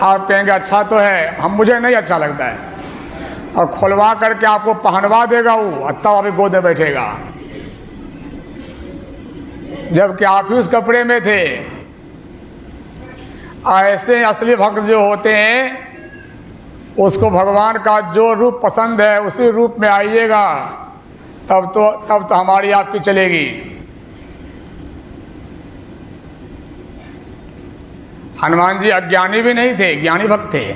आप कहेंगे अच्छा तो है, मुझे नहीं अच्छा लगता है, और खुलवा करके आपको पहनवा देगा वो, तब अभी गोद में बैठेगा। जबकि आप ही उस कपड़े में थे। ऐसे असली भक्त जो होते हैं, उसको भगवान का जो रूप पसंद है उसी रूप में आइएगा, तब तो हमारी आपकी चलेगी। हनुमान जी अज्ञानी भी नहीं थे, ज्ञानी भक्त थे।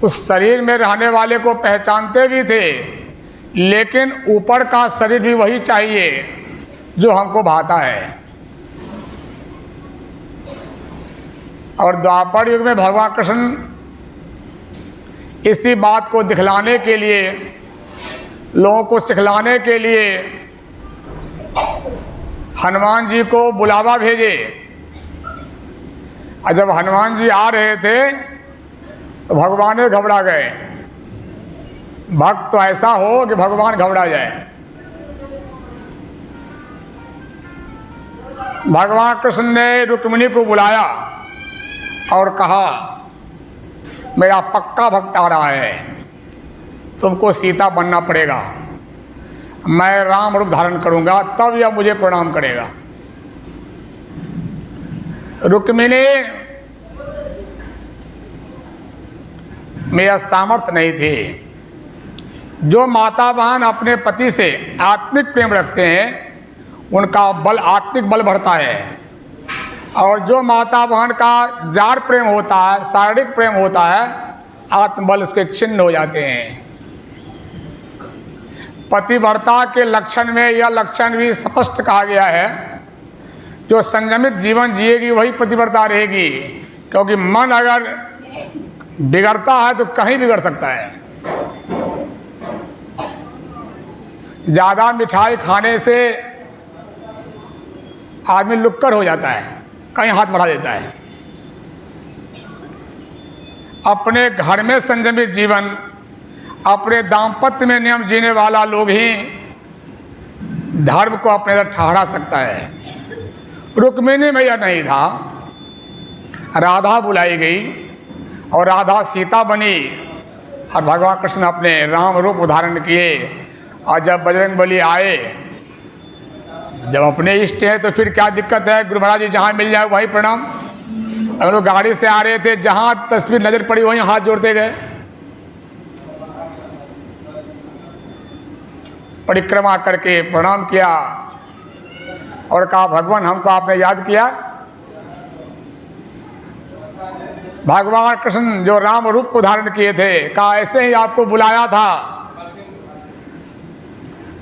उस शरीर में रहने वाले को पहचानते भी थे, लेकिन ऊपर का शरीर भी वही चाहिए जो हमको भाता है। और द्वापर युग में भगवान कृष्ण इसी बात को दिखलाने के लिए, लोगों को सिखलाने के लिए हनुमान जी को बुलावा भेजे। और जब हनुमान जी आ रहे थे तो भगवान घबरा गए। भक्त तो ऐसा हो कि भगवान घबरा जाए। भगवान कृष्ण ने रुक्मिणी को बुलाया और कहा, मेरा पक्का भक्त आ रहा है, तुमको सीता बनना पड़ेगा, मैं राम रूप धारण करूंगा, तब यह मुझे प्रणाम करेगा। रुक्मिणी में यह सामर्थ्य नहीं थी। जो माता बहन अपने पति से आत्मिक प्रेम रखते हैं, उनका बल, आत्मिक बल बढ़ता है। और जो माता बहन का जाड़ प्रेम होता है, शारीरिक प्रेम होता है, आत्मबल उसके छिन्न हो जाते हैं। पतिव्रता के लक्षण में यह लक्षण भी स्पष्ट कहा गया है, जो संयमित जीवन जिएगी वही पतिव्रता रहेगी। क्योंकि मन अगर बिगड़ता है तो कहीं बिगड़ सकता है। ज़्यादा मिठाई खाने से आदमी लुक्कर हो जाता है, कहीं हाथ बढ़ा देता है। अपने घर में संयमित जीवन, अपने दाम्पत्य में नियम जीने वाला लोग ही धर्म को अपने अंदर ठहरा सकता है। रुक्मिणी में यह नहीं था। राधा बुलाई गई और राधा सीता बनी, और भगवान कृष्ण अपने राम रूप धारण किए। और जब बजरंगबली आए, जब अपने इष्ट हैं तो फिर क्या दिक्कत है? गुरु महाराज जी जहाँ मिल जाए वहीं प्रणाम। हम लोग गाड़ी से आ रहे थे, जहाँ तस्वीर नजर पड़ी वहीं हाथ जोड़ते गए। परिक्रमा करके प्रणाम किया और कहा, भगवान हमको आपने याद किया। भगवान कृष्ण जो राम रूप को धारण किए थे, कहा ऐसे ही आपको बुलाया था।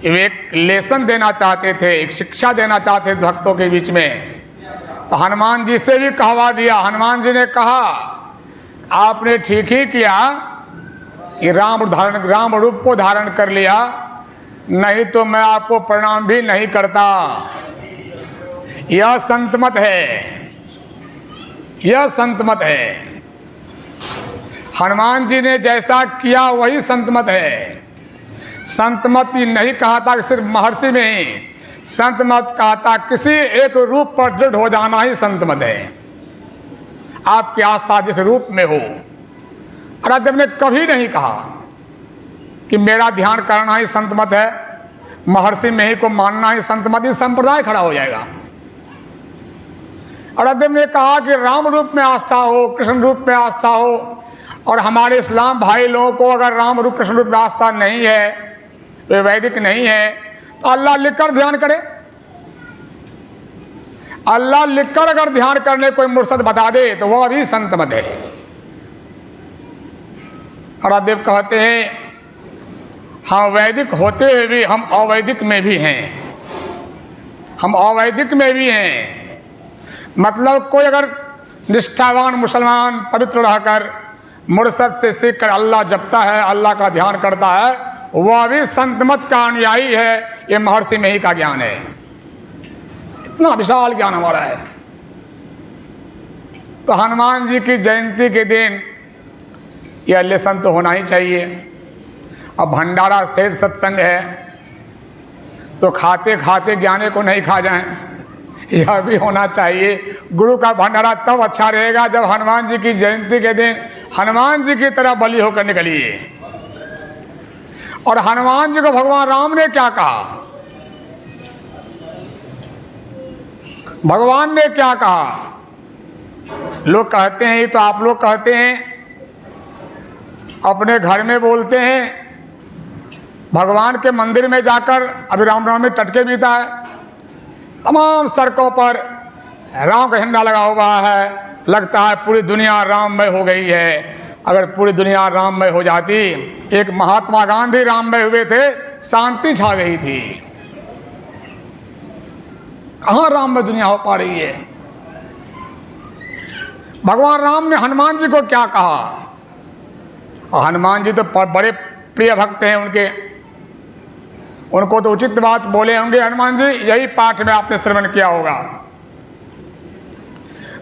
एक लेसन देना चाहते थे, एक शिक्षा देना चाहते थे भक्तों के बीच में। तो हनुमान जी से भी कहवा दिया। हनुमान जी ने कहा, आपने ठीक ही किया कि राम रूप को धारण कर लिया, नहीं तो मैं आपको प्रणाम भी नहीं करता। यह संतमत है, यह संतमत है। हनुमान जी ने जैसा किया वही संतमत है। संतमत नहीं कहा था कि सिर्फ महर्षि में ही, संतमत कहा था किसी एक रूप पर दृढ़ हो जाना ही संतमत है। आपकी आस्था जिस रूप में हो। अरादेव ने कभी नहीं कहा कि मेरा ध्यान करना ही संतमत है, महर्षि में ही को मानना ही संतमत, ही संप्रदाय खड़ा हो जाएगा। अरादेव ने कहा कि राम रूप में आस्था हो, कृष्ण रूप में आस्था हो। और हमारे इस्लाम भाई लोगों को अगर राम रूप कृष्ण रूप में आस्था नहीं है, वे वैदिक नहीं है, तो अल्लाह लिखकर ध्यान करे। अल्लाह लिखकर अगर ध्यान करने कोई मुर्शद बता दे तो वह भी संतमत है। अरादेव कहते हैं, हम वैदिक होते हुए भी हम अवैदिक में भी हैं। हम अवैदिक में भी हैं। मतलब कोई अगर निष्ठावान मुसलमान पवित्र रहकर मुर्शद से सीख कर अल्लाह जपता है, अल्लाह का ध्यान करता है, वह भी संतमत का अनुयायी है। ये महर्षि में ही का ज्ञान है। इतना विशाल ज्ञान हमारा है। तो हनुमान जी की जयंती के दिन यह लेसन तो होना ही चाहिए। अब भंडारा सहित सत्संग है, तो खाते खाते ज्ञाने को नहीं खा जाएं, यह भी होना चाहिए। गुरु का भंडारा तब अच्छा रहेगा जब हनुमान जी की जयंती के दिन हनुमान जी की तरह बलि होकर निकलिए। और हनुमान जी को भगवान राम ने क्या कहा? भगवान ने क्या कहा? लोग कहते हैं, ये तो आप लोग कहते हैं, अपने घर में बोलते हैं, भगवान के मंदिर में जाकर, अभी रामनवमी टटके बीता है, तमाम सड़कों पर राम का झंडा लगा हुआ है, लगता है पूरी दुनिया राममय हो गई है। अगर पूरी दुनिया राममय हो जाती, एक महात्मा गांधी राममय हुए थे, शांति छा गई थी। कहाँ राममय दुनिया हो पा रही है? भगवान राम ने हनुमान जी को क्या कहा? और हनुमान जी तो बड़े प्रिय भक्त हैं उनके, उनको तो उचित बात बोले होंगे हनुमान जी। यही पाठ में आपने श्रवण किया होगा।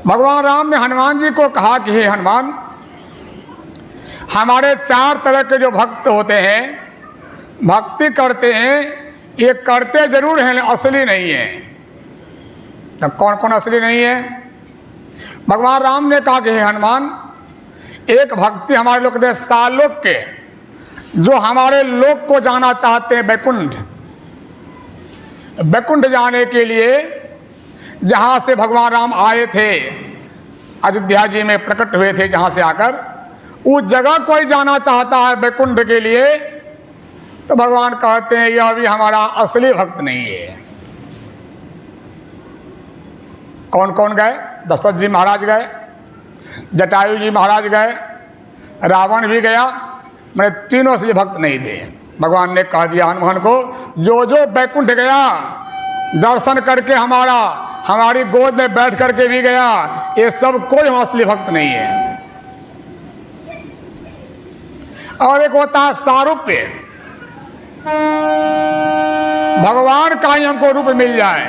भगवान राम ने हनुमान जी को कहा कि हे हनुमान, हमारे 4 तरह के जो भक्त होते हैं, भक्ति करते हैं, ये करते जरूर हैं, असली नहीं है। तब कौन कौन असली नहीं है? भगवान राम ने कहा कि हे हनुमान, एक भक्ति हमारे लोग के सालोक के, जो हमारे लोक को जाना चाहते हैं, वैकुंठ। वैकुंठ जाने के लिए जहाँ से भगवान राम आए थे, अयोध्या जी में प्रकट हुए थे, जहाँ से आकर उस जगह कोई जाना चाहता है वैकुंठ के लिए, तो भगवान कहते हैं यह भी हमारा असली भक्त नहीं है। कौन कौन गए? दशरथ जी महाराज गए, जटायु जी महाराज गए, रावण भी गया, मैंने तीनों असली भक्त नहीं थे। भगवान ने कह दिया हनुमान को, जो जो वैकुंठ गया, दर्शन करके हमारी गोद में बैठ करके भी गया, ये सब कोई असली भक्त नहीं है। और एक होता है सारूप्य, भगवान का ही हमको रूप मिल जाए,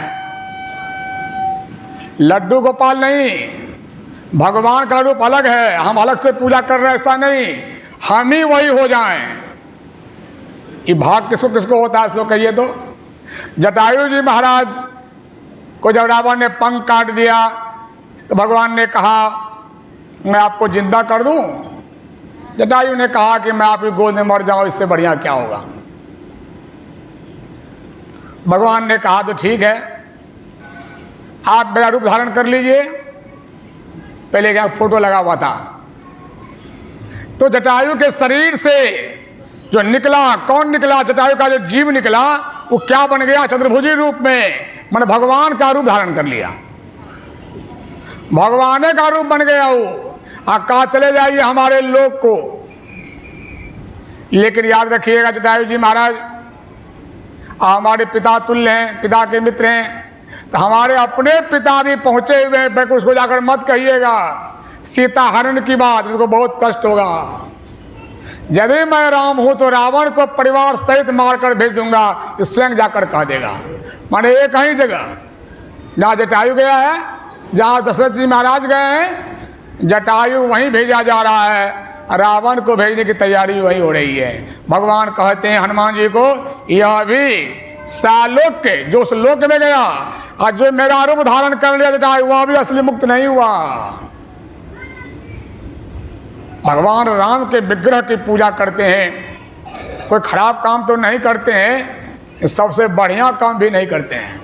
लड्डू गोपाल नहीं, भगवान का रूप अलग है, हम अलग से पूजा कर रहे हैं ऐसा नहीं, हम ही वही हो जाएं। ये भाग किसको किसको होता है, इसको कहिए तो। जटायु जी महाराज को जब रावण ने पंख काट दिया तो भगवान ने कहा मैं आपको जिंदा कर दूं। जटायु ने कहा कि मैं आपकी गोद में मर जाऊं, इससे बढ़िया क्या होगा। भगवान ने कहा तो ठीक है, आप मेरा रूप धारण कर लीजिए। पहले क्या फोटो लगा हुआ था, तो जटायु के शरीर से जो निकला, कौन निकला? जटायु का जो जीव निकला, वो क्या बन गया? चतुर्भुजी रूप में, मैंने भगवान का रूप धारण कर लिया, भगवान का रूप बन गया वो। कहा चले जाइए हमारे लोक को। लेकिन याद रखिएगा जटायु जी महाराज हमारे पिता तुल्य हैं, पिता के मित्र हैं, तो हमारे अपने पिता भी पहुंचे हुए हैं, उसको जाकर मत कहिएगा सीता हरण की बात, उसको बहुत कष्ट होगा। यदि मैं राम हूं तो रावण को परिवार सहित मारकर भेज दूंगा, स्वयं जाकर कह देगा। माने एक ही जगह जहाँ जटायु गया है, जहाँ दशरथ जी महाराज गए हैं, जटायु वहीं भेजा जा रहा है, रावण को भेजने की तैयारी वहीं हो रही है। भगवान कहते हैं हनुमान जी को, यह भी सालोक के, जो उस लोक में गया और जो मेरा रूप धारण कर लिया जटायु, वह भी असली मुक्त नहीं हुआ। भगवान राम के विग्रह की पूजा करते हैं, कोई खराब काम तो नहीं करते हैं, सबसे बढ़िया काम भी नहीं करते हैं।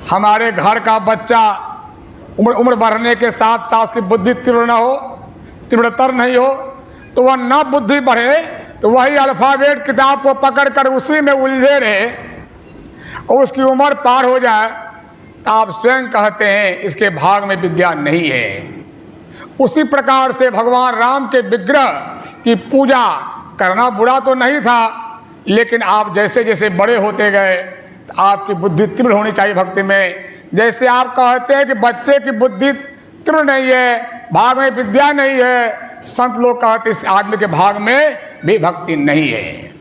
हमारे घर का बच्चा उम्र बढ़ने के साथ साथ उसकी बुद्धि तीव्र न हो, तीव्रतर नहीं हो, तो वह न बुद्धि बढ़े, तो वही अल्फाबेट किताब को पकड़कर उसी में उलझे रहे और उसकी उम्र पार हो जाए, तो आप स्वयं कहते हैं इसके भाग में विद्या नहीं है। उसी प्रकार से भगवान राम के विग्रह की पूजा करना बुरा तो नहीं था, लेकिन आप जैसे जैसे बड़े होते गए तो आपकी बुद्धि तीव्र होनी चाहिए भक्ति में। जैसे आप कहते हैं कि बच्चे की बुद्धि तीव्र नहीं है, भाग में विद्या नहीं है, संत लोग कहते इस आदमी के भाग में भी भक्ति नहीं है।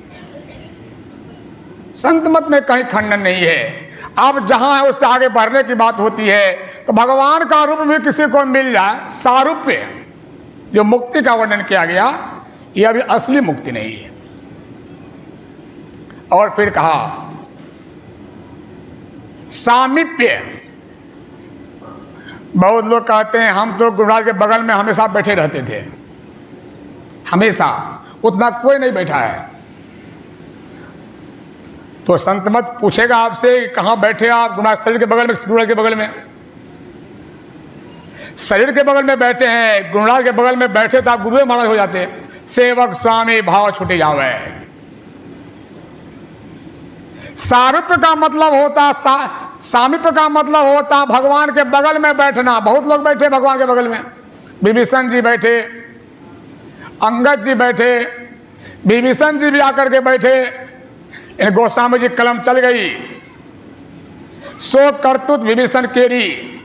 संत मत में कहीं खंडन नहीं है। अब जहां है उससे आगे बढ़ने की बात होती है, तो भगवान का रूप भी किसी को मिल जाए, सारूप्य जो मुक्ति का वर्णन किया गया, यह अभी असली मुक्ति नहीं है। और फिर कहा सामीप्य। बहुत लोग कहते हैं हम तो गुरु महाराज के बगल में हमेशा बैठे रहते थे, हमेशा, उतना कोई नहीं बैठा है। तो संत मत पूछेगा आपसे कहाँ बैठे आप, गुरु महाराज शरीर के बगल में, गुरु महाराज के बगल में, शरीर के बगल में बैठे हैं, गुरु महाराज के बगल में बैठे तो आप गुरु महाराज हो जाते। सेवक स्वामी भाव छूटे जावे। सारूप्य का मतलब होता, सामीप्य का मतलब होता भगवान के बगल में बैठना। बहुत लोग बैठे भगवान के बगल में, विभीषण जी बैठे, अंगद जी बैठे, विभीषण जी भी आकर के बैठे। इन गोस्वामी जी कलम चल गई। सो करतुत विभीषण केरी,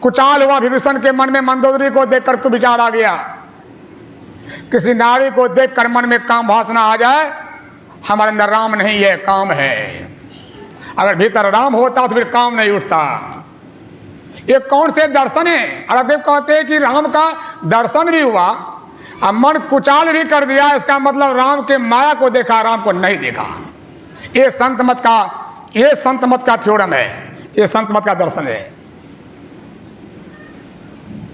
कुचाल हुआ विभीषण के मन में मंदोदरी को देखकर को विचार आ गया। किसी नारी को देखकर मन में काम वासना आ जाए, हमारे अंदर राम नहीं है, काम है। अगर भीतर राम होता तो फिर काम नहीं उठता। ये कौन से दर्शन है? अरदेव कहते हैं कि राम का दर्शन भी हुआ और मन कुचाल भी कर दिया, इसका मतलब राम के माया को देखा, राम को नहीं देखा। ये संत मत का थ्योरम है, ये संत मत का दर्शन है।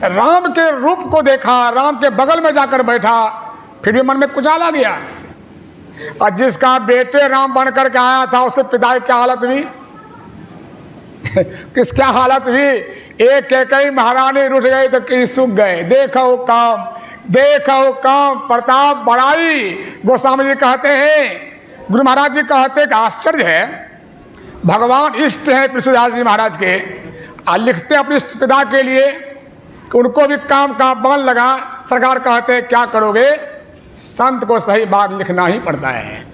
राम के रूप को देखा, राम के बगल में जाकर बैठा, फिर भी मन में कुचाल आ गया। और जिसका बेटे राम बन करके आया था, उसके पिता की क्या हालत हुई? किस क्या हालत हुई? एक कई महारानी रुठ गई तो कई सूख गए। देखो काम प्रताप बड़ाई। गोस्वामी जी कहते हैं, गुरु महाराज जी कहते हैं कि आश्चर्य है, भगवान इष्ट है तुलसीदास जी महाराज के, और लिखते अपने इष्ट पिता के लिए कि उनको भी काम का बल लगा। सरकार कहते हैं क्या करोगे, संत को सही बात लिखना ही पड़ता है।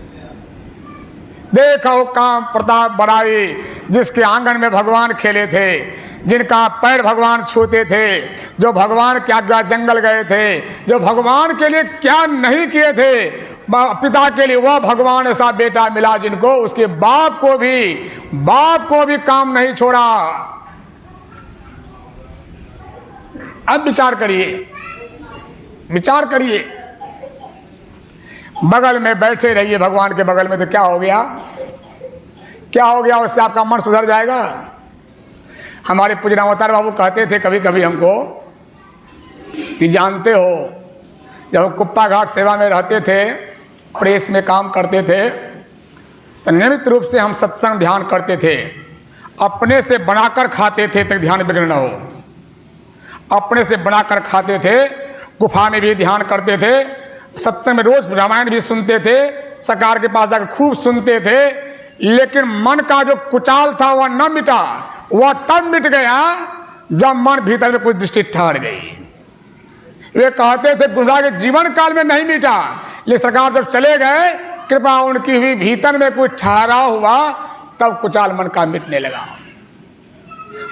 देखो काम प्रताप बड़ाई, जिसके आंगन में भगवान खेले थे, जिनका पैर भगवान छूते थे, जो भगवान के आज्ञा जंगल गए थे, जो भगवान के लिए क्या नहीं किए थे पिता के लिए, वह भगवान ऐसा बेटा मिला जिनको उसके बाप को भी काम नहीं छोड़ा। अब विचार करिए, बगल में बैठे रहिए भगवान के बगल में, तो क्या हो गया? उससे आपका मन सुधर जाएगा। हमारे पूज्य रामावतार बाबू कहते थे कभी कभी हमको कि जानते हो, जब कुप्पा घाट सेवा में रहते थे, प्रेस में काम करते थे, तो नियमित रूप से हम सत्संग ध्यान करते थे। अपने से बनाकर खाते थे तक ध्यान बिगड़ न हो। अपने से बनाकर खाते थे, गुफा में भी ध्यान करते थे, सत्संग में रोज रामायण भी सुनते थे, सरकार के पास जाकर खूब सुनते थे, लेकिन मन का जो कुचाल था वह न मिटा। वह तब मिट गया जब मन भीतर में कुछ दृष्टि ठहर गई। वे कहते थे गुरुदेव के जीवन काल में नहीं मिटा, लेकिन सरकार जब चले गए, कृपा उनकी हुई, भीतर में कुछ ठहराव हुआ, तब कुचाल मन का मिटने लगा।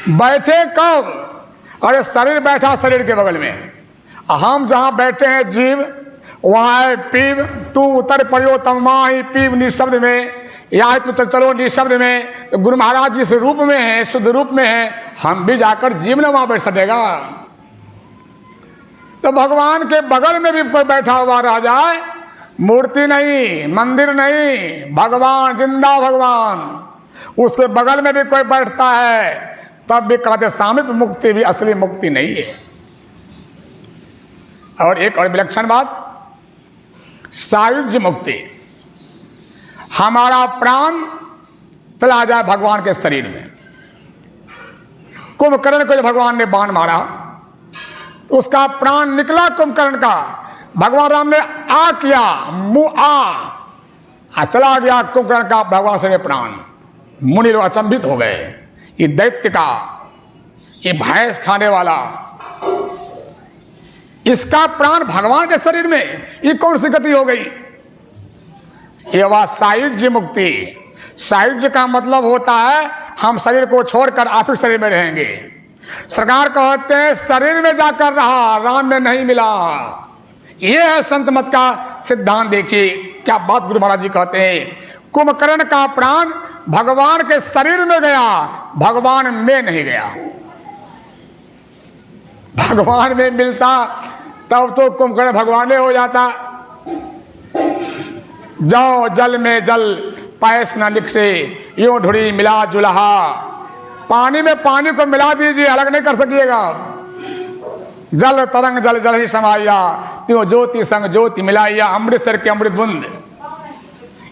बैठे कब? अरे शरीर बैठा शरीर के बगल में, हम जहाँ बैठे हैं जीव, वहाँ है पीव। तू उतर पड़ो तमाही पीव निशब्द में, या तो चलो निशब्द में। तो गुरु महाराज जिस रूप में है, शुद्ध रूप में है, हम भी जाकर जीव ने वहाँ बैठ सकेगा। तो भगवान के बगल में भी कोई बैठा हुआ रह जाए, मूर्ति नहीं, मंदिर नहीं, भगवान, जिंदा भगवान, उसके बगल में भी कोई बैठता है, तब भी कहते सामीप्य मुक्ति भी असली मुक्ति नहीं है। और एक और विलक्षण बात, सायुज्य मुक्ति। हमारा प्राण चला जाए भगवान के शरीर में। कुंभकर्ण को जब भगवान ने बाण मारा, उसका प्राण निकला कुंभकर्ण का, भगवान राम ने आ किया, मुँह आ चला गया कुंभकर्ण का भगवान से प्राण। मुनि लोग अचंभित हो गए, ये दैत्य का, ये भैंस खाने वाला, इसका प्राण भगवान के शरीर में, ये कौन सी गति हो गई? ये वह सायुज्य मुक्ति। सायुज्य का मतलब होता है हम शरीर को छोड़कर आप ही शरीर में रहेंगे। सरकार कहते हैं शरीर में जाकर रहा, राम में नहीं मिला। ये है संत मत का सिद्धांत। देखिए क्या बात गुरु महाराज जी कहते हैं, कुंभकर्ण का प्राण भगवान के शरीर में गया, भगवान में नहीं गया। भगवान में मिलता तब तो कुंभकर्ण भगवान में हो जाता। जाओ जल में जल पैस न निकसे, यूं ढुड़ी मिला जुलहा, पानी में पानी को मिला दीजिए, अलग नहीं कर सकिएगा। जल तरंग जल जल ही समाया, त्यों ज्योति संग ज्योति मिलाइया, अमृतसर के अमृत बूंद।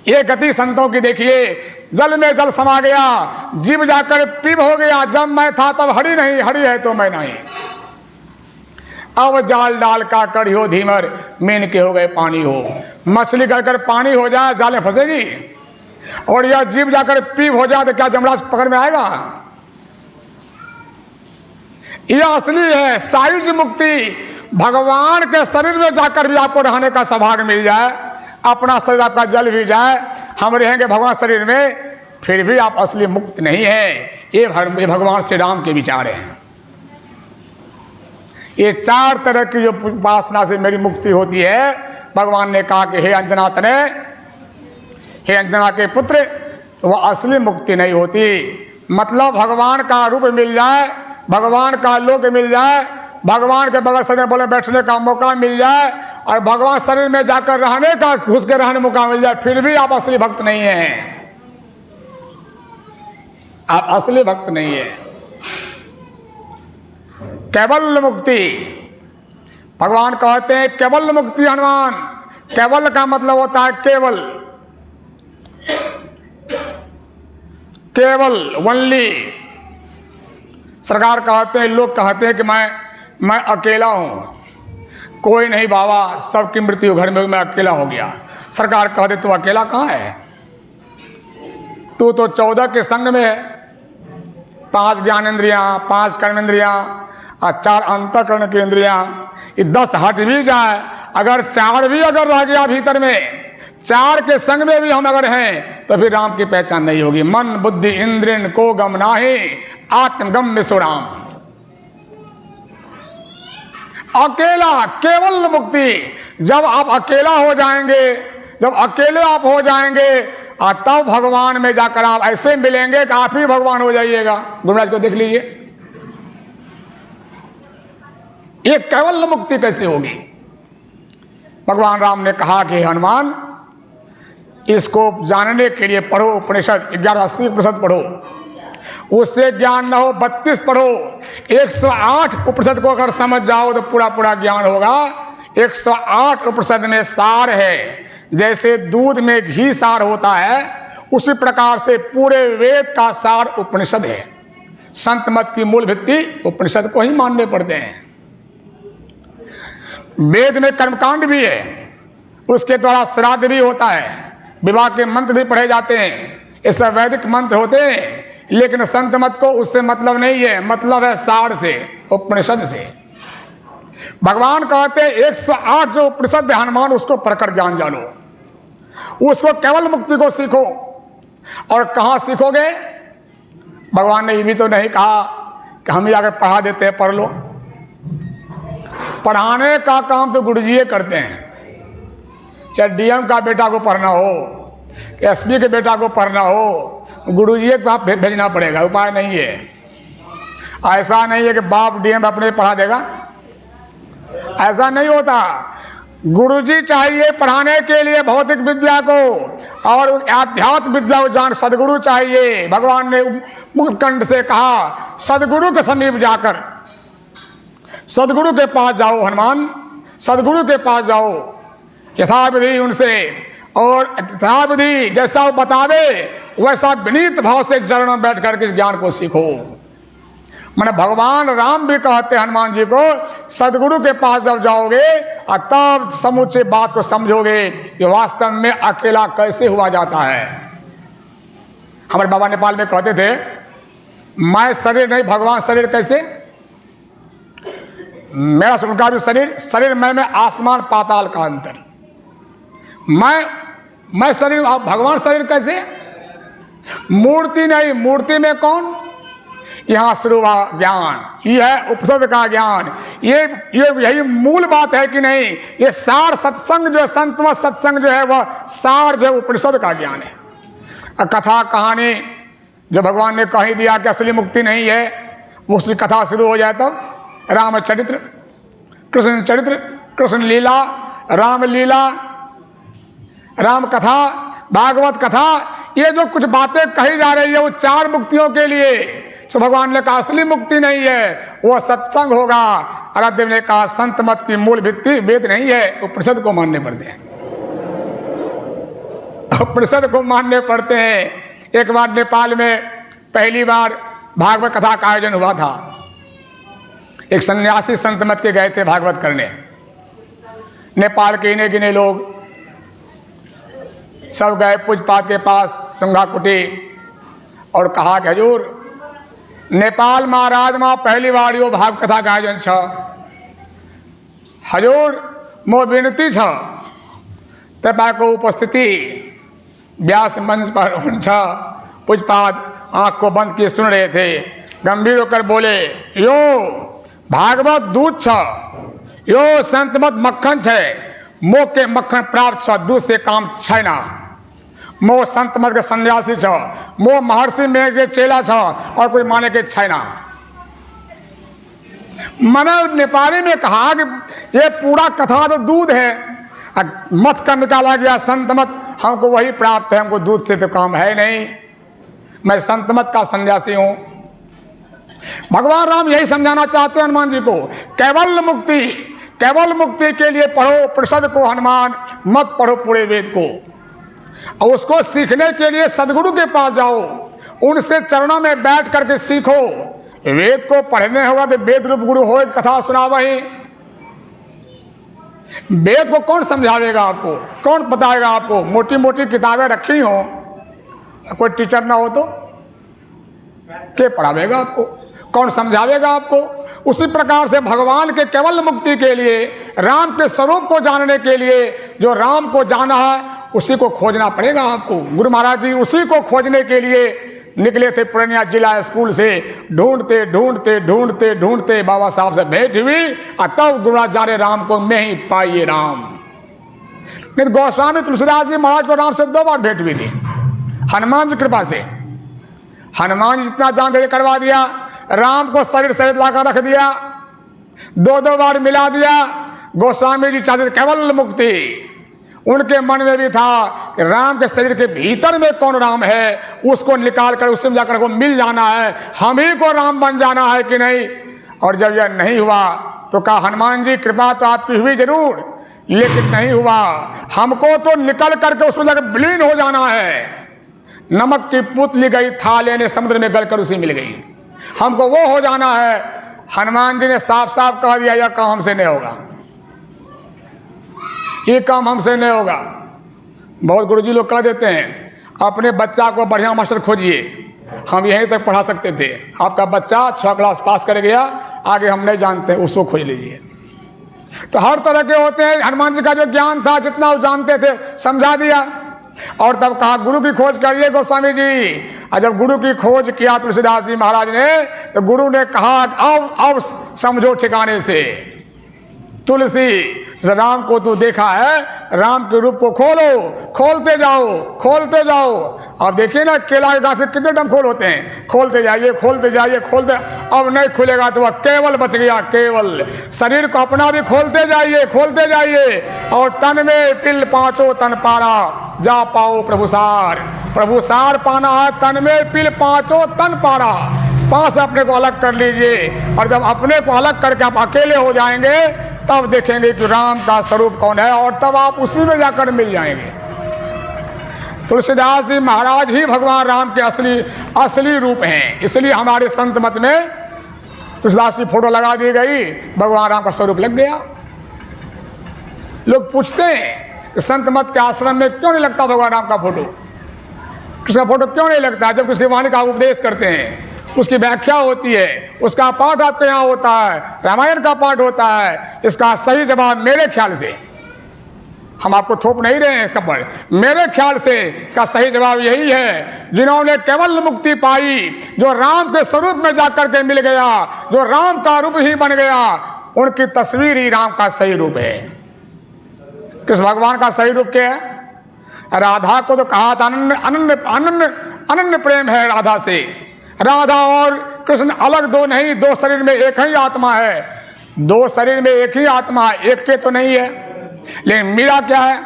ये गति संतों की देखिए, जल में जल समा गया, जीव जाकर पीप हो गया। जब मैं था तब हरि नहीं, हरि है तो मैं नहीं। अब जाल डाल का कड़ियो धीमर, मीन के हो गए पानी हो। मछली कर पानी हो जाए जाल में फंसेगी, और यह जीव जाकर पीप हो जाए तो क्या जमराज पकड़ में आएगा? यह असली है सायुज मुक्ति। भगवान के शरीर में जाकर भी आपको रहने का सौभाग्य मिल जाए, अपना शरीर आपका जल भी जाए, हम रहेंगे भगवान शरीर में, फिर भी आप असली मुक्त नहीं है। ये भगवान श्री राम के विचार हैं। ये 4 तरह की जो उपासना से मेरी मुक्ति होती है, भगवान ने कहा कि हे अंजना तने, हे अंजना के पुत्र, वह असली मुक्ति नहीं होती। मतलब भगवान का रूप मिल जाए, भगवान का लोक मिल जाए, भगवान के बगल से बोले बैठने का मौका मिल जाए, और भगवान शरीर में जाकर रहने का, घुस के रहने मौका मिल जाए, फिर भी आप असली भक्त नहीं हैं। आप असली भक्त नहीं है। केवल मुक्ति, भगवान कहते हैं केवल मुक्ति हनुमान। केवल का मतलब होता है केवल, केवल वनली। सरकार कहते हैं, लोग कहते हैं कि मैं अकेला हूं, कोई नहीं बाबा, सबकी मृत्यु घर में, मैं अकेला हो गया। सरकार कहते तू अकेला कहाँ है? तू तो 14 के संग में है। 5 ज्ञानेंद्रियां, 5 कर्मेंद्रियां और 4 अंतःकरण की इंद्रियां। ये 10 हट भी जाए, अगर 4 भी अगर रह गया भीतर में, 4 के संग में भी हम अगर हैं, तो फिर राम की पहचान नहीं होगी। मन बुद्धि इंद्रियन को गम नाही, आत्मगम में सो राम। अकेला, केवल मुक्ति। जब आप अकेला हो जाएंगे, जब अकेले आप हो जाएंगे, और तब भगवान में जाकर आप ऐसे मिलेंगे कि आप ही भगवान हो जाइएगा। गुरुराज को देख लीजिए, ये केवल मुक्ति कैसे होगी? भगवान राम ने कहा कि हनुमान, इसको जानने के लिए पढ़ो उपनिषद, 1180 उपनिषद पढ़ो। उससे ज्ञान न हो 32 पढ़ो। 108 उपनिषद को अगर समझ जाओ तो पूरा पूरा ज्ञान होगा। 108 उपनिषद में सार है। जैसे दूध में घी सार होता है, उसी प्रकार से पूरे वेद का सार उपनिषद है। संत मत की मूल भित्ति उपनिषद को ही मानने पड़ते हैं। वेद में कर्मकांड भी है, उसके द्वारा श्राद्ध भी होता है, विवाह के मंत्र भी पढ़े जाते हैं। ये सब वैदिक मंत्र होते हैं, लेकिन संत मत को उससे मतलब नहीं है, मतलब है सार से, उपनिषद से। भगवान कहते हैं 108 जो उपनिषद हनुमान, उसको पढ़कर ज्ञान जानो, उसको केवल मुक्ति को सीखो। और कहाँ सीखोगे? भगवान ने ये भी तो नहीं कहा कि हम ही आकर पढ़ा देते हैं, पढ़ लो। पढ़ाने का काम तो गुरुजी करते हैं। चाहे डीएम का बेटा को पढ़ना हो, एसपी के बेटा को पढ़ना हो, गुरुजी के पास भेजना पड़ेगा, उपाय नहीं है। ऐसा नहीं है कि बाप डीएम अपने पढ़ा देगा, ऐसा नहीं होता। गुरुजी चाहिए पढ़ाने के लिए भौतिक विद्या को, और आध्यात्म विद्या को जान सदगुरु चाहिए। भगवान ने मुक्तकंठ से कहा, सदगुरु के समीप जाकर, सदगुरु के पास जाओ हनुमान, सदगुरु के पास जाओ, यथाविधि उनसे, और यथाविधि जैसा वो बतावे वैसा विनीत भाव से चरणों में बैठ कर के इस ज्ञान को सीखो। मैंने भगवान राम भी कहते हनुमान जी को, सदगुरु के पास जब जाओगे और तब समुचे बात को समझोगे कि वास्तव में अकेला कैसे हुआ जाता है। हमारे बाबा नेपाल में कहते थे, मैं शरीर नहीं, भगवान शरीर कैसे? मेरा उनका भी शरीर, शरीर में आसमान पाताल का अंतर। मैं शरीर, भगवान शरीर कैसे? मूर्ति नहीं, मूर्ति में कौन? यहाँ शुरू हुआ ज्ञान, यह है उपनिषद का ज्ञान। ये यही मूल बात है कि नहीं? ये सार सत्संग जो है, संतमत सत्संग जो है, वह सार जो उपनिषद का ज्ञान है। कथा कहानी जो भगवान ने कह ही दिया कि असली मुक्ति नहीं है, उसकी कथा शुरू हो जाए तब रामचरित्र, कृष्ण चरित्र, कृष्ण लीला, राम लीला, राम कथा, भागवत कथा, ये जो कुछ बातें कही जा रही है वो 4 मुक्तियों के लिए, तो भगवान ने कहा असली मुक्ति नहीं है, वो सत्संग होगा। रामदेव ने कहा संत मत की मूल भित्ति वेद नहीं है, वो उपनिषद को मानने पड़ते हैं, उपनिषद को मानने पड़ते हैं। एक बार नेपाल में पहली बार भागवत कथा का आयोजन हुआ था। एक सन्यासी संत मत के गए थे भागवत करने। नेपाल के इने गिने लोग सब गए पूजपाठ के पास सुंगा कुटी और कहा कि हजूर नेपाल महाराज में पहली बार यो भागवत कथा का आयोजन छ, हजूर मो विनती छ तपाईको उपस्थिति व्यास मंच पर हुन्छ। पूजपाठ आंख को बंद किए सुन रहे थे, गंभीर होकर बोले यो भागवत दूध छ, यो संतमत मक्खन छे, मो के मक्खन प्राप्त छ, दूध से काम छैन। मो संतमत के सन्यासी छ, मो महर्षि में के चेला छ और कोई माने के छैन। मैंने नेपाली में कहा कि ये पूरा कथा तो दूध है, मत का निकाला गया संतमत, हमको वही प्राप्त है, हमको दूध से तो काम है नहीं, मैं संतमत का सन्यासी हूं। भगवान राम यही समझाना चाहते हैं हनुमान जी को, केवल मुक्ति, केवल मुक्ति के लिए पढ़ो उपनिषद को हनुमान, मत पढ़ो पूरे वेद को। और उसको सीखने के लिए सदगुरु के पास जाओ, उनसे चरणों में बैठ करके सीखो। वेद को पढ़ने होगा तो वेद रूप गुरु हो, कथा सुना वही। वेद को कौन समझावेगा आपको, कौन बताएगा आपको? मोटी मोटी किताबें रखी हो, कोई टीचर ना हो तो के पढ़ावेगा आपको, कौन समझावेगा आपको? उसी प्रकार से भगवान के केवल मुक्ति के लिए, राम के स्वरूप को जानने के लिए, जो राम को जाना है उसी को खोजना पड़ेगा आपको। गुरु महाराज जी उसी को खोजने के लिए निकले थे पूर्णिया जिला स्कूल से, ढूंढते ढूंढते ढूंढते ढूंढते बाबा साहब से भेंट हुई और तब गुरुराज जाने राम को मैं ही पाइए राम। नहीं गोस्वामी तुलसीदास जी महाराज को राम से 2 बार भेंट हुई थी, हनुमान जी कृपा से। हनुमान जी जितना जान दे करवा दिया, राम को शरीर सहित लाकर रख दिया, 2 बार मिला दिया। गोस्वामी जी चाहते केवल मुक्ति, उनके मन में भी था कि राम के शरीर के भीतर में कौन राम है, उसको निकाल कर उससे जाकर को मिल जाना है, हम ही को राम बन जाना है कि नहीं। और जब यह नहीं हुआ तो कहा हनुमान जी कृपा तो आपकी हुई जरूर, लेकिन नहीं हुआ, हमको तो निकल करके उसमें जाकर विलीन हो जाना है। नमक की पुतली गई था लेने, समुद्र में गलकर उसी मिल गई, हमको वो हो जाना है। हनुमान जी ने साफ साफ कह दिया यह काम हमसे नहीं होगा, ये काम हमसे नहीं होगा। बहुत गुरुजी लोग कह देते हैं अपने बच्चा को बढ़िया मास्टर खोजिए, हम यहीं तक पढ़ा सकते थे, आपका बच्चा 6 क्लास पास कर गया, आगे हम नहीं जानते, उसको खोज लीजिए। तो हर तरह के होते हैं। हनुमान जी का जो ज्ञान था, जितना वो जानते थे समझा दिया। और तब कहा गुरु की खोज करिए गोस्वामी जी। और जब गुरु की खोज किया तुलसीदास जी महाराज ने, तो गुरु ने कहा अब समझो ठिकाने से, तुलसी राम को तू देखा है, राम के रूप को खोलो, खोलते जाओ खोलते जाओ। अब देखिए ना केला के गाछ में कितने डम खोल होते हैं, खोलते जाइए खोलते जाइए खोलते, अब नहीं खुलेगा तो वह केवल बच गया, केवल। शरीर को अपना भी खोलते जाइए खोलते जाइए। और तन में पिल 5 तन पारा, जा पाओ प्रभुसार, प्रभुसार पाना है, तन में पिल 5 तन पारा। 5 अपने को अलग कर लीजिए, और जब अपने को अलग करके आप अकेले हो जाएंगे तब देखेंगे कि राम का स्वरूप कौन है, और तब आप उसी में जाकर मिल जाएंगे। तुलसीदास जी महाराज ही भगवान राम के असली रूप हैं। इसलिए हमारे संत मत में तुलसीदास की फोटो लगा दी गई, भगवान राम का स्वरूप लग गया। लोग पूछते हैं कि संत मत के आश्रम में क्यों नहीं लगता भगवान राम का फोटो, किसका फोटो क्यों नहीं लगता? जब उसकी वाणी का उपदेश करते हैं, उसकी व्याख्या होती है, उसका पाठ आपके यहाँ होता है, रामायण का पाठ होता है। इसका सही जवाब मेरे ख्याल से, हम आपको थोप नहीं रहे हैं कपड़, मेरे ख्याल से इसका सही जवाब यही है, जिन्होंने केवल मुक्ति पाई, जो राम के स्वरूप में जाकर के मिल गया, जो राम का रूप ही बन गया, उनकी तस्वीर ही राम का सही रूप है। किस भगवान का सही रूप क्या है? राधा को तो कहा था अनन्य प्रेम है राधा से। राधा और कृष्ण अलग दो नहीं, 2 शरीर में एक ही आत्मा है। 2 शरीर में एक ही आत्मा है, एक के तो नहीं है। लेकिन मीरा क्या है?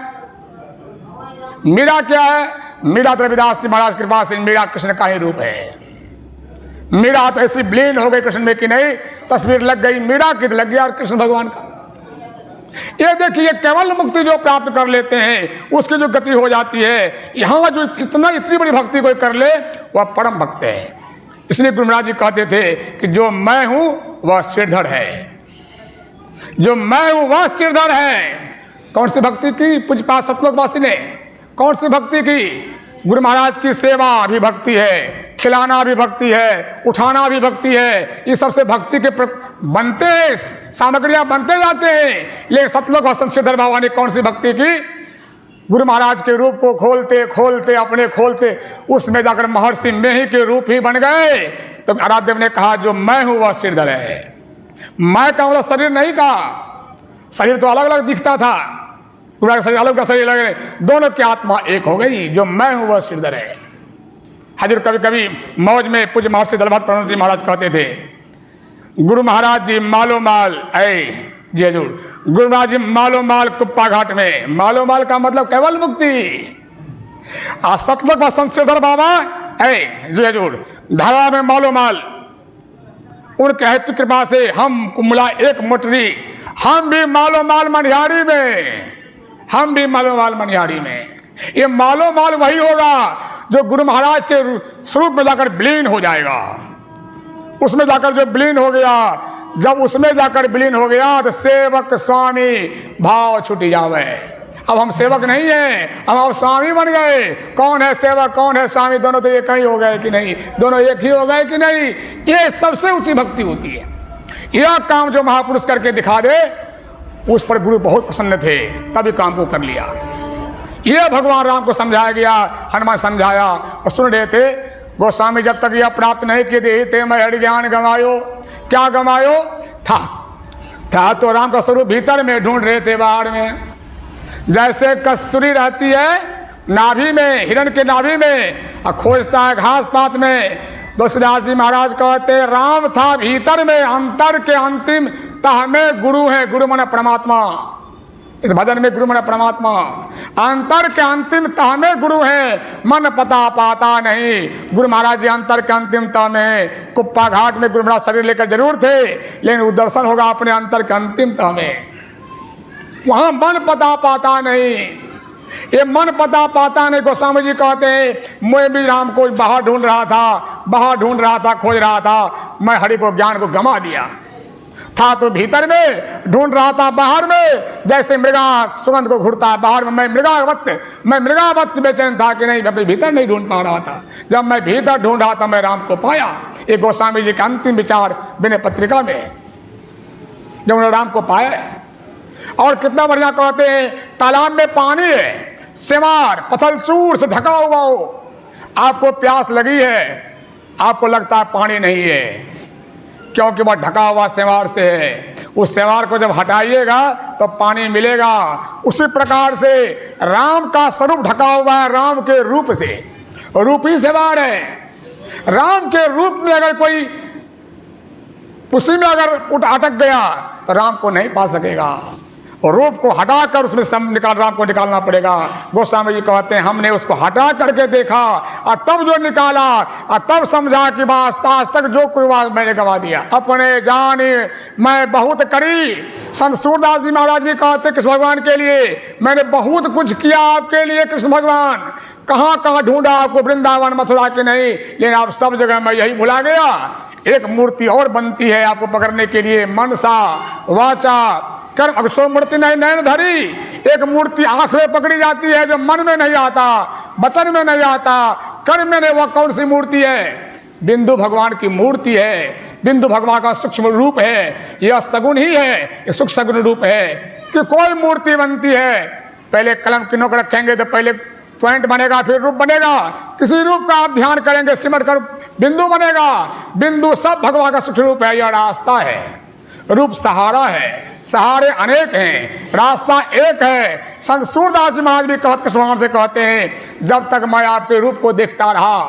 मीरा क्या है? मीरा तो रविदास जी महाराज कृपा से मीरा कृष्ण का ही रूप है। मीरा तो ऐसी ब्लीन हो गई कृष्ण में कि नहीं, तस्वीर लग गई मीरा की, लग गया कृष्ण भगवान का। ये देखिए केवल मुक्ति जो प्राप्त कर लेते हैं उसकी जो गति हो जाती है, यहाँ जो इतनी बड़ी भक्ति कोई कर ले वह परम भक्त है। इसलिए गुरु महाराज जी कहते थे कि जो मैं हूं वह सिरधर है, जो मैं हूं वह सिरधर है। कौन सी भक्ति की? पूज्यपाद सतलोकवासी ने कौन सी भक्ति की? गुरु महाराज की सेवा भी भक्ति है, खिलाना भी भक्ति है, उठाना भी भक्ति है। ये सबसे भक्ति के बनते हैं, सामग्रियां बनते जाते हैं। लेकिन सतलोक वसंत सिरधर बाबा ने कौन सी भक्ति की? गुरु महाराज के रूप को खोलते खोलते अपने खोलते उसमें जाकर महर्षि मेही के रूप ही बन गए। तो आराध्य ने कहा जो मैं हूं वह सिरधर है। मैं का मतलब शरीर नहीं का, शरीर तो अलग अलग दिखता था, पूरा शरीर अलग का शरीर लग रहे, दोनों की आत्मा एक हो गई। जो मैं हूं वह सिरधर है। हाजिर कभी कभी मौज में पूज्य महर्षि दलभद्र प्रणव जी महाराज कहते थे, गुरु महाराज जी मालो माल जी हजूर, गुरु महाराज जी मालो माल कुप्पा घाट में। मालो माल का मतलब केवल मुक्ति। सतलोक वसंत सिरधर बाबा जी हजूर धारा में मालो माल। उनके हेतु कृपा से हम मिला एक मोटरी, हम भी मालो माल मनिहारी में, हम भी मालो माल मनिहारी में। ये मालो माल वही होगा जो गुरु महाराज के स्वरूप में जाकर विलीन हो जाएगा। उसमें जाकर जो विलीन हो गया, जब उसमें जाकर विलीन हो गया तो सेवक स्वामी भाव छूट जावे। अब हम सेवक नहीं हैं, अब स्वामी बन गए। कौन है सेवक, कौन है स्वामी, दोनों तो एक ही हो गए कि नहीं? दोनों एक ही हो गए कि नहीं? ये सबसे ऊंची भक्ति होती है। यह काम जो महापुरुष करके दिखा दे उस पर गुरु बहुत प्रसन्न थे, तभी काम को कर लिया। यह भगवान राम को समझाया गया, हनुमान समझाया और सुन रहे थे। गोस्वामी जब तक यह प्राप्त नहीं किए थे मैं हरि ज्ञान गंवायो। क्या गंवायो था तो राम का स्वरूप भीतर में ढूंढ रहे थे, बाहर में। जैसे कस्तूरी रहती है नाभि में, हिरण के नाभि में, और खोजता है घास पात में। तुलसीदास जी महाराज कहते राम था भीतर में, अंतर के अंतिम तह में गुरु है। गुरु माने परमात्मा, इस भजन में गुरु माने परमात्मा। अंतर के अंतिम तह में गुरु है, मन पता पाता नहीं। गुरु महाराज जी अंतर के अंतिम तह में कुप्पा घाट में गुरु महाराज शरीर लेकर जरूर थे, लेकिन वो दर्शन होगा अपने अंतर के अंतिम तह में। वहां मन पता पाता नहीं। ये मन पता पाता नहीं। गोस्वामी जी कहते हैं मैं भी राम को बाहर ढूंढ रहा था, खोज रहा था। मैं हरि को ज्ञान को गंवा दिया था तो भीतर में ढूंढ रहा था, बाहर में जैसे मृगा सुगंध को घुड़ता है बाहर में। मैं मृगावत बेचैन था कि नहीं, अपने भीतर नहीं ढूंढ पा रहा था। जब मैं भीतर ढूंढ रहा था मैं राम को पाया। ये गोस्वामी जी का अंतिम विचार विनय पत्रिका में, जब उन्होंने राम को पाया। और कितना बढ़िया कहते हैं, तालाब में पानी है, सेवार पथल चूर से ढका हुआ हो, आपको प्यास लगी है, आपको लगता है पानी नहीं है, क्योंकि वह ढका हुआ सेवार से है। उस सेवार को जब हटाइएगा तो पानी मिलेगा। उसी प्रकार से राम का स्वरूप ढका हुआ है राम के रूप से, रूप ही सेवार है। राम के रूप में अगर कोई उसी में अगर अटक गया तो राम को नहीं पा सकेगा। और रूप को हटाकर उसमें राम को निकालना पड़ेगा। गोस्वामी जी कहते हैं हमने उसको हटा करके देखा और तब जो निकाला और तब समझा कि बस आज तक जो कुर्बान मैंने गवा दिया। अपने जाने मैं बहुत करी। संत सूरदास जी महाराज भी कहते कृष्ण भगवान के लिए मैंने बहुत कुछ किया आपके लिए। कृष्ण भगवान कहाँ कहाँ ढूंढा आपको, वृंदावन मथुरा के नहीं, लेकिन आप सब जगह मैं यही भुला गया। एक मूर्ति और बनती है आपको पकड़ने के लिए, मनसा वाचा कर्म। अब सो मूर्ति नहीं नैन धरी, एक मूर्ति आंख में पकड़ी जाती है जो मन में नहीं आता, वचन में नहीं आता, कर्म में नहीं। वह कौन सी मूर्ति है? बिंदु भगवान की मूर्ति है। बिंदु भगवान का सूक्ष्म रूप है, यह सगुण ही है, यह सूक्ष्म सगुण रूप है। कि कोई मूर्ति बनती है, पहले कलम की नोक रखेंगे तो पहले पॉइंट बनेगा, फिर रूप बनेगा। किसी रूप का आप ध्यान करेंगे सिमट कर बिंदु बनेगा। बिंदु सब भगवान का सूक्ष्म रूप है। यह रास्ता है, रूप सहारा है, सहारे अनेक हैं, रास्ता एक है। संत सूरदास जी महाराज भी कहत कृष्ण भगवान से कहते हैं जब तक मैं आपके रूप को देखता रहा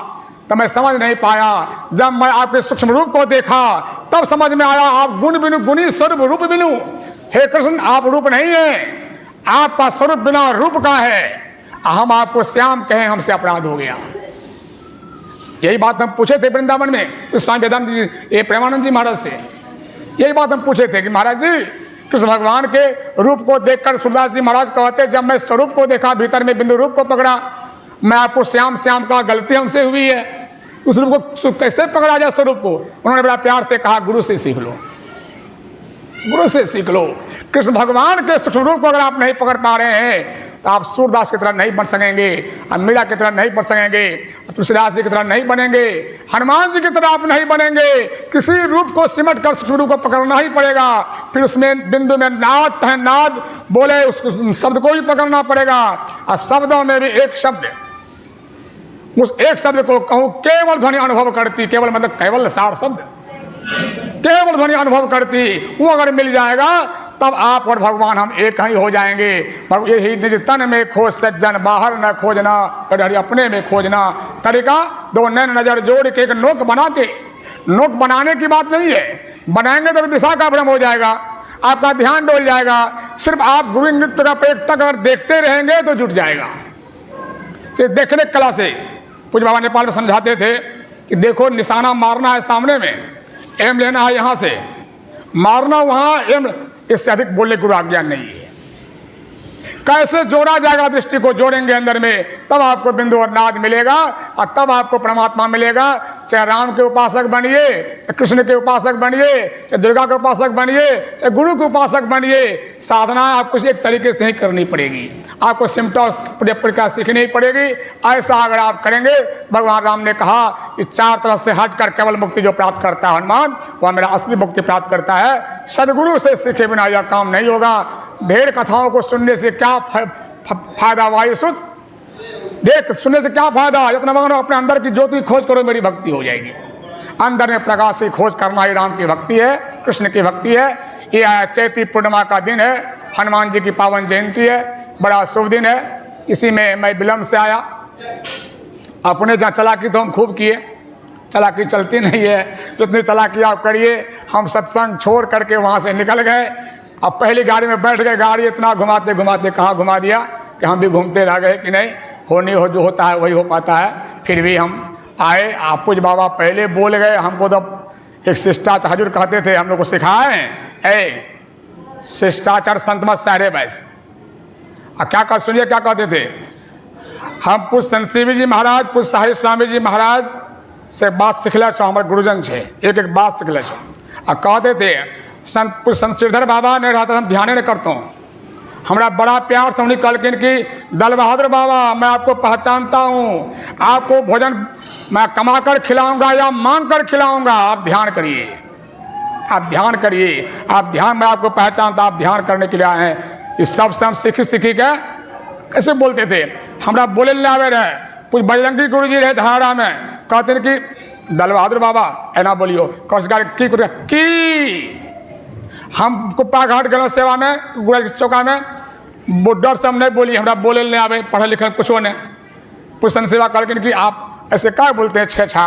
तब मैं समझ नहीं पाया। जब मैं आपके सूक्ष्म रूप को देखा तब समझ में आया आप गुण बिनु गुणी स्वरूप रूप बिनु। हे कृष्ण आप रूप नहीं है, आपका स्वरूप बिना रूप का है। हम आपको श्याम कहें हमसे अपराध हो गया। यही बात हम पूछे थे वृंदावन में स्वामी वेदांत जी, ये प्रेमानंद जी महाराज से यही बात हम पूछे थे कि महाराज जी कृष्ण भगवान के रूप को देखकर सूरदास जी महाराज कहते, जब मैं स्वरूप को देखा, भीतर में बिंदु रूप को पकड़ा, मैं आपको श्याम श्याम का गलती हमसे हुई है, उस रूप को कैसे पकड़ा जाए स्वरूप को। उन्होंने बड़ा प्यार से कहा, गुरु से सीख लो, गुरु से सीख लो। कृष्ण भगवान के स्वरूप को अगर आप नहीं पकड़ पा रहे हैं तो आप सूरदास की तरह नहीं बन सकेंगे, आप मीरा की तरह नहीं बन सकेंगे, तुलसीदास जी की तरह नहीं बनेंगे, हनुमान जी की तरह आप नहीं बनेंगे। किसी रूप को सिमट कर स्वरूप को पकड़ना ही पड़ेगा। फिर उसमें बिंदु में नाद है, नाद बोले उस शब्द को ही पकड़ना पड़ेगा। और शब्दों में भी एक शब्द, उस एक शब्द को कहूँ केवल ध्वनि अनुभव करती, केवल मतलब केवल सार शब्द, केवल ध्वनि अनुभव करती, वो अगर मिल जाएगा तब आप और भगवान हम एक ही हो जाएंगे। यही निज तन में खोज सज्जन, बाहर न खोजना, अपने में खोजना। तरीका दो नैन नजर जोड़ के एक नोक बना के, नोक बनाने की बात नहीं है, बनाएंगे तो दिशा का भ्रम हो जाएगा, आपका ध्यान डोल जाएगा। सिर्फ आप गुरु नृत्य का प्रयोग अगर देखते रहेंगे तो जुट जाएगा। सिर्फ देखने कला से पूज्य बाबा नेपाल में समझाते थे कि देखो निशाना मारना है सामने में, एम लेना है यहाँ से, मारना वहाँ, एम, इससे अधिक बोलने की आज्ञा नहीं है। कैसे जोड़ा जाएगा, दृष्टि को जोड़ेंगे अंदर में, तब आपको बिंदु और नाद मिलेगा और तब आपको परमात्मा मिलेगा। चाहे राम के उपासक बनिए, चाहे कृष्ण के उपासक बनिए, चाहे दुर्गा के उपासक बनिए, चाहे गुरु के उपासक बनिए, साधना आपको एक तरीके से ही करनी पड़ेगी। आपको सिम्टम्स प्रक्रिया सीखनी पड़ेगी। ऐसा अगर आप करेंगे, भगवान राम ने कहा कि चार तरफ से हटकर केवल मुक्ति जो प्राप्त करता है हनुमान, वह मेरा असली मुक्ति प्राप्त करता है। सदगुरु से सीखे बिना यह काम नहीं होगा। ढेर कथाओं को सुनने से क्या फायदा, वायुसुत, देख सुनने से क्या फायदा, जितना मानो अपने अंदर की ज्योति खोज करो, मेरी भक्ति हो जाएगी। अंदर में प्रकाश की खोज करना ही राम की भक्ति है, कृष्ण की भक्ति है। यह चैती पूर्णिमा का दिन है, हनुमान जी की पावन जयंती है, बड़ा शुभ दिन है। इसी में मैं विलम्ब से आया। अपने जहाँ चलाकी तो हम खूब किए, चलाकी चलती नहीं है, जितनी चलाकी आप करिए। हम सत्संग छोड़ करके वहाँ से निकल गए। अब पहली गाड़ी में बैठ गए, गाड़ी इतना घुमाते घुमाते कहाँ घुमा दिया कि हम भी घूमते रह गए कि नहीं होनी हो, जो होता है वही हो पाता है। फिर भी हम आए। आप पूज्य बाबा पहले बोल गए, हमको तो एक शिष्टाचार हजूर कहते थे, हम लोग को सिखाए, शिष्टाचार संत मत सारे बैस। और क्या कर सुनिए क्या कहते थे, हम पूज्य संत जी महाराज, पूज्य साहिब स्वामी जी महाराज से बात सिखले छो, हमारे गुरुजन छे, एक एक बात सिखले छो। और कहते थे संत श्रीधर बाबा ने रहता, हम ध्यान नहीं करता हूँ, हमारा बड़ा प्यार से उन्हें कहलकिन कि दल बहादुर बाबा मैं आपको पहचानता हूँ, आपको भोजन मैं कमा कर खिलाऊंगा या मांग कर खिलाऊंगा, आप ध्यान करिए, आप ध्यान करिए, आप ध्यान, मैं आपको पहचानता, आप ध्यान करने के लिए आए हैं। इस सब से हम सीखी सीखी के कैसे बोलते थे, हमारा बोले ले आवे रहे। कुछ बजरंगी गुरु जी रहे धारा में, कहते हैं कि दल बहादुर बाबा ऐना बोलियो, कौशगार की हम कुप्पा घाट गए सेवा में, गुड़ा चौका में, डर से हम नहीं बोली, हमारा बोले नहीं आवे, पढ़े लिखे कुछ ने। पुष्ण सेवा करके कि आप ऐसे क्या बोलते हैं छेछा,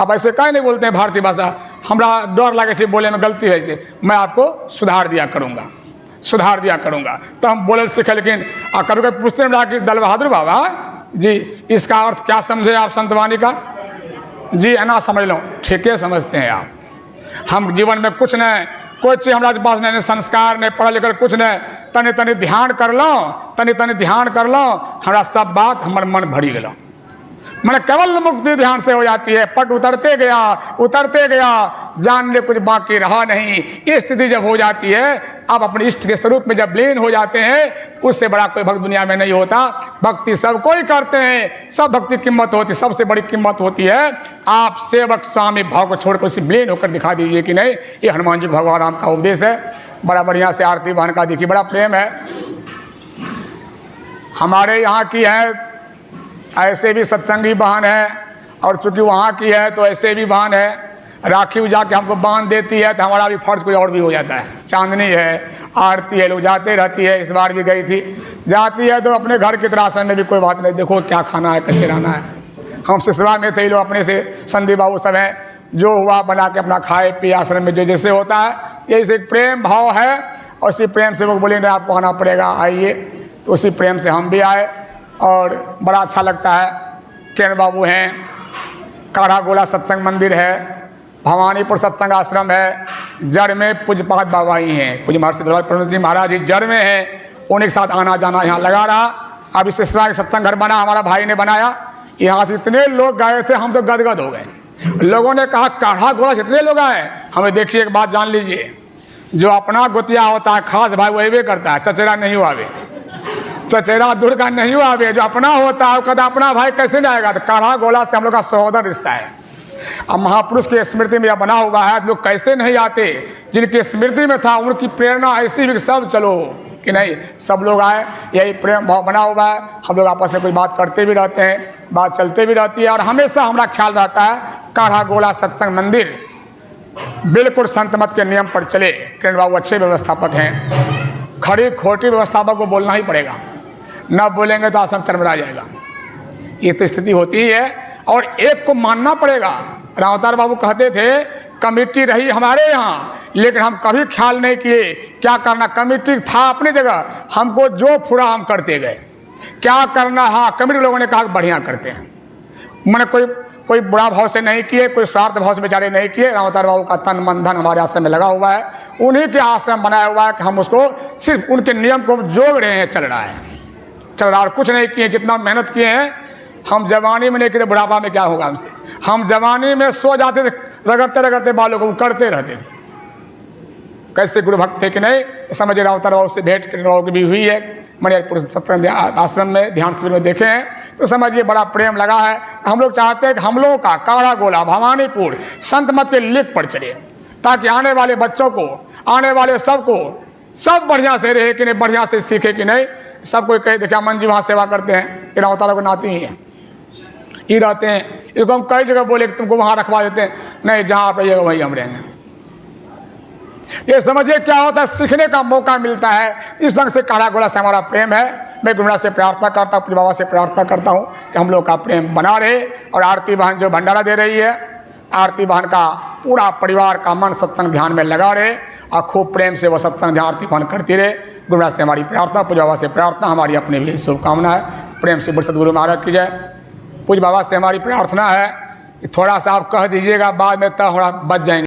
आप ऐसे क्या नहीं बोलते हैं भारतीय भाषा, हमारा डर लगे से बोले में गलती है, मैं आपको सुधार दिया करूँगा, सुधार दिया करूँगा। तो हम बोले सीखे। लेकिन कभी कभी पूछते हैं कि दल बहादुर बाबा जी इसका अर्थ क्या समझे आप संतवाणी का, जी है ना समझ लो, ठीक है समझते हैं आप। हम जीवन में कुछ नहीं, कोई चीज़ हमारे पास नहीं, संस्कार नहीं, पढ़ा लिखा कुछ नहीं, तनि तनि ध्यान कर लो, तनि तनि ध्यान कर लो, हमारा सब बात हमारे मन भरी गया। मैंने केवल मुक्ति ध्यान से हो जाती है, पट उतरते गया, जानने कुछ बाकी रहा नहीं। ये स्थिति जब हो जाती है, आप अपने इष्ट के स्वरूप में जब लीन हो जाते हैं, उससे बड़ा कोई भक्त दुनिया में नहीं होता। भक्ति सब कोई करते हैं, सब भक्ति कीमत होती, सबसे बड़ी कीमत होती है आप सेवक स्वामी भाव को छोड़कर उसी लीन होकर दिखा दीजिए कि नहीं। ये हनुमान जी भगवान राम का उपदेश है। बड़ा बढ़िया से आरती बहन का देखिए, बड़ा प्रेम है। हमारे यहाँ की है ऐसे भी सत्संगी बहन है, और चूंकि वहाँ की है तो ऐसे भी बहन है। राखी जाके हमको बांध देती है तो हमारा भी फर्ज कोई और भी हो जाता है। चांदनी है, आरती है, लोग जाते रहती है, इस बार भी गई थी, जाती है तो अपने घर की तरह आसन में भी कोई बात नहीं, देखो क्या खाना है, कैसे रहना है। हम सिसवा में थे, लोग अपने से संदीप बाबू सब हैं, जो हुआ बना के अपना खाए पिए, आश्रम में जो जैसे होता है, यही से एक प्रेम भाव है। और उसी प्रेम से वो बोले नहीं आपको आना पड़ेगा, आइए, तो उसी प्रेम से हम भी आए और बड़ा अच्छा लगता है। किरण बाबू हैं, काढ़ा गोला सत्संग मंदिर है, भवानीपुर सत्संग आश्रम है, जड़ में पूज्यपाद बाबा ही हैं, पूज्य महर्षि दलपत जी महाराज जी जड़ में है, उन्हीं के साथ आना जाना यहाँ लगा रहा। अब इस तरह के सत्संग घर बना, हमारा भाई ने बनाया, यहाँ से इतने लोग गए थे, हम तो गदगद हो गए। लोगों ने कहा काढ़ा गोला से इतने लोग आए। हमें देखिए एक बात जान लीजिए, जो अपना गोतिया होता है खास भाई वही भी करता है, चचेरा नहीं आवे, चचेरा दूर का नहीं आवे, जो अपना होता है वो कहता अपना भाई कैसे जाएगा। तो काढ़ा गोला से हम लोग का सहोदर रिश्ता है। अब महापुरुष की स्मृति में यह बना हुआ है, लोग कैसे नहीं आते, जिनकी स्मृति में था उनकी प्रेरणा ऐसी भी सब चलो कि नहीं, सब लोग आए, यही प्रेम भाव बना हुआ है। हम लोग आपस में कोई बात करते भी रहते हैं, बात चलते भी रहती है, और हमेशा हमारा ख्याल रहता है काढ़ा गोला सत्संग मंदिर बिल्कुल संत मत के नियम पर चले। किरण बाबू अच्छे व्यवस्थापक हैं, खड़ी खोटी व्यवस्थापक को बोलना ही पड़ेगा, न बोलेंगे तो आश्रम चरमरा जाएगा। ये तो स्थिति होती ही है, और एक को मानना पड़ेगा। रामअवतार बाबू कहते थे कमेटी रही हमारे यहाँ, लेकिन हम कभी ख्याल नहीं किए क्या करना। कमेटी था अपनी जगह, हमको जो फुरा हम करते गए, क्या करना। हाँ, कमेटी लोगों ने कहा बढ़िया करते हैं, मैंने कोई बुरा भाव से नहीं किए, कोई स्वार्थ भाव से बेचारे नहीं किए। रामअवतार बाबू का तन मन धन हमारे आश्रम में लगा हुआ है, उन्हीं के आश्रम बनाया हुआ है कि हम उसको सिर्फ उनके नियम को जोड़ रहे हैं, चल रहा है और कुछ नहीं किए। जितना मेहनत किए हैं हम जवानी में नहीं किए, बुढ़ापा में क्या होगा हमसे। हम जवानी में सो जाते थे, रगड़ते बालों को करते रहते थे। कैसे गुरु भक्त थे कि नहीं, समझिए। रामअवतार बाबू से भेंट किरण बाबू की भी हुई है, मणियारपुर सत्संग आश्रम में ध्यान शिविर में देखे हैं, तो समझिए बड़ा प्रेम लगा है। हम लोग चाहते हैं कि हम लोगों का काढ़ा गोला भवानीपुर संत मत के लिख पर चले, ताकि आने वाले बच्चों को, आने वाले सबको सब बढ़िया से रहे कि नहीं, बढ़िया से सीखे कि नहीं। सब कोई कहे देखिए अमन जी वहाँ सेवा करते हैं, रामअवतार को नाती ही हैं, ही रहते हैं। इसको हम कई जगह बोले कि तुमको वहाँ रखवा देते हैं, नहीं जहाँ आप रहिएगा वहीं हम रहेंगे। ये समझिए क्या होता है, सीखने का मौका मिलता है। इस ढंग से काढ़ा गोला से हमारा प्रेम है। मैं गुरुनाथ से प्रार्थना करता हूँ, अपने बाबा से प्रार्थना करता हूँ कि हम लोग का प्रेम बना रहे। और आरती बहन जो भंडारा दे रही है, आरती बहन का पूरा परिवार का मन सत्संग ध्यान में लगा रहे, और खूब प्रेम से वो सत्संग ध्यान आरती बहन करती रहे। गुरुनाथ से हमारी प्रार्थना, पूज्य बाबा से प्रार्थना, हमारी अपनी भी शुभकामना है। प्रेम से बड़े सद्गुरु महाराज की जय। पूज्य बाबा से हमारी प्रार्थना है कि थोड़ा सा आप कह दीजिएगा, बाद में तो थोड़ा बच जाएंगे।